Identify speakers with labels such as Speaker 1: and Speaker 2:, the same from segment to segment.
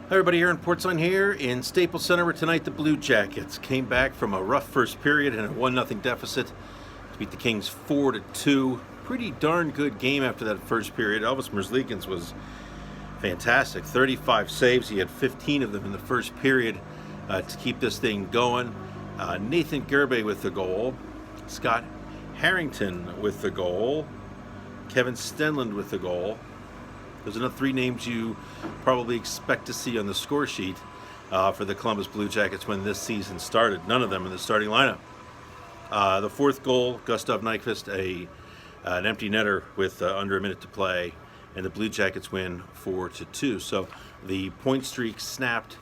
Speaker 1: Hi everybody, Aaron Portzline here in Staples Center, where tonight the Blue Jackets came back from a rough first period and a 1-0 deficit to beat the Kings 4-2. Pretty darn good game after that first period. Elvis Merzlikins was fantastic. 35 saves. He had 15 of them in the first period to keep this thing going. Nathan Gerbe with the goal. Scott Harrington with the goal. Kevin Stenlund with the goal. Those are the three names you probably expect to see on the score sheet for the Columbus Blue Jackets when this season started. None of them in the starting lineup. The fourth goal, Gustav Nyquist, an empty netter with under a minute to play, and the Blue Jackets win 4-2. So the point streak snapped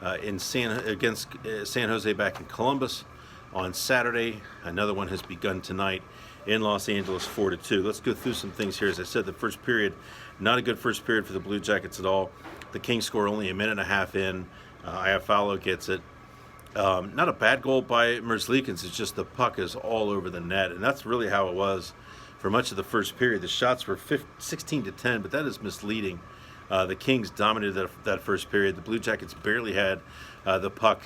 Speaker 1: against San Jose back in Columbus on Saturday. Another one has begun tonight in Los Angeles, 4-2. Let's go through some things here. As I said, the first period, not a good first period for the Blue Jackets at all. The Kings score only a minute and a half in. Iafallo gets it. Not a bad goal by Merzlikins. It's just the puck is all over the net, and that's really how it was for much of the first period. The shots were 16-10, but that is misleading. The Kings dominated that first period. The Blue Jackets barely had the puck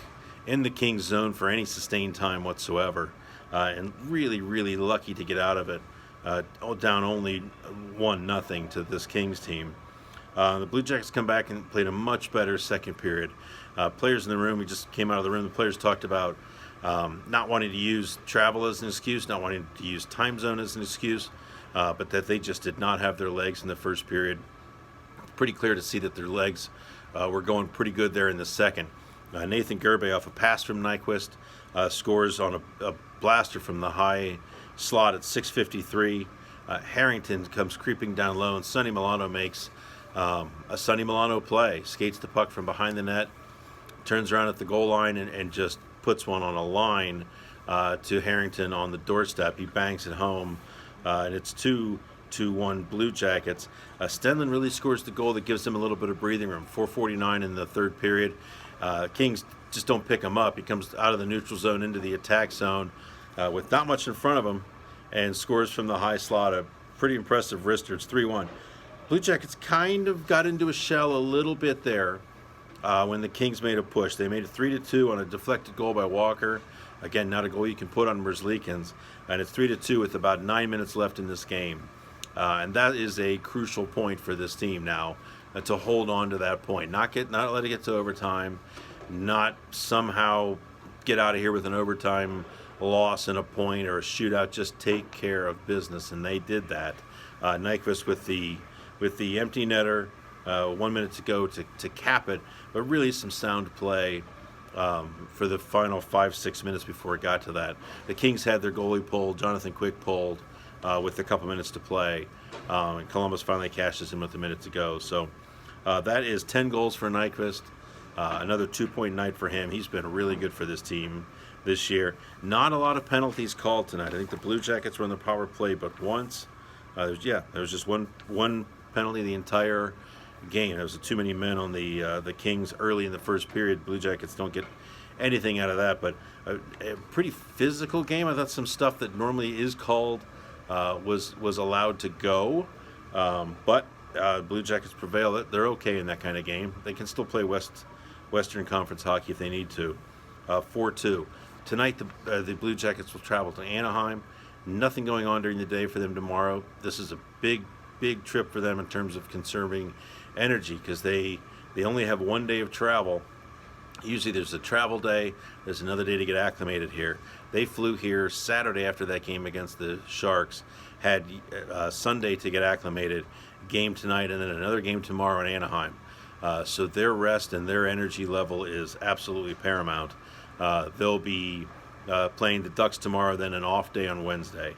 Speaker 1: in the Kings zone for any sustained time whatsoever. And really, really lucky to get out of it, down only 1-0 to this Kings team. The Blue Jackets come back and played a much better second period. Players in the room, we just came out of the room, the players talked about not wanting to use travel as an excuse, not wanting to use time zone as an excuse, but that they just did not have their legs in the first period. Pretty clear to see that their legs were going pretty good there in the second. Nathan Gerbe off a pass from Nyquist scores on a blaster from the high slot at 6:53. Harrington comes creeping down low, and Sonny Milano makes a Sonny Milano play. Skates the puck from behind the net, turns around at the goal line, and just puts one on a line to Harrington on the doorstep. He bangs it home, and it's 2-1 Blue Jackets. Stenlund really scores the goal that gives them a little bit of breathing room. 4:49 in the third period. Kings just don't pick him up. He comes out of the neutral zone into the attack zone with not much in front of him and scores from the high slot. A pretty impressive wrister. It's 3-1. Blue Jackets kind of got into a shell a little bit there when the Kings made a push. They made it 3-2 on a deflected goal by Walker. Again, not a goal you can put on Merzlikins. And it's 3-2 with about 9 minutes left in this game. And that is a crucial point for this team now, to hold on to that point. Not let it get to overtime. Not somehow get out of here with an overtime loss and a point or a shootout. Just take care of business, and they did that. Nyquist with the empty netter, 1 minute to go to cap it, but really some sound play for the final 5-6 minutes before it got to that. The Kings had their goalie pulled, Jonathan Quick pulled with a couple minutes to play, and Columbus finally cashes in with a minute to go. So that is 10 goals for Nyquist. Another 2-point night for him. He's been really good for this team this year. Not a lot of penalties called tonight. I think the Blue Jackets were on the power play but once. There was just one penalty the entire game. There was too many men on the Kings early in the first period. Blue Jackets don't get anything out of that, but a pretty physical game. I thought some stuff that normally is called was allowed to go, but Blue Jackets prevail. They're okay in that kind of game. They can still play Western Conference hockey if they need to. 4-2. Tonight, the Blue Jackets will travel to Anaheim. Nothing going on during the day for them tomorrow. This is a big trip for them in terms of conserving energy, because they only have 1 day of travel. Usually there's a travel day, there's another day to get acclimated here. They flew here Saturday after that game against the Sharks, had Sunday to get acclimated, game tonight, and then another game tomorrow in Anaheim. So their rest and their energy level is absolutely paramount. They'll be playing the Ducks tomorrow, then an off day on Wednesday.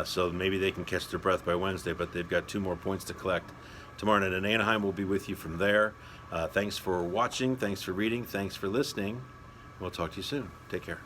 Speaker 1: So maybe they can catch their breath by Wednesday, but they've got 2 more points to collect tomorrow night in Anaheim. We'll be with you from there. Thanks for watching, thanks for reading, thanks for listening. We'll talk to you soon. Take care.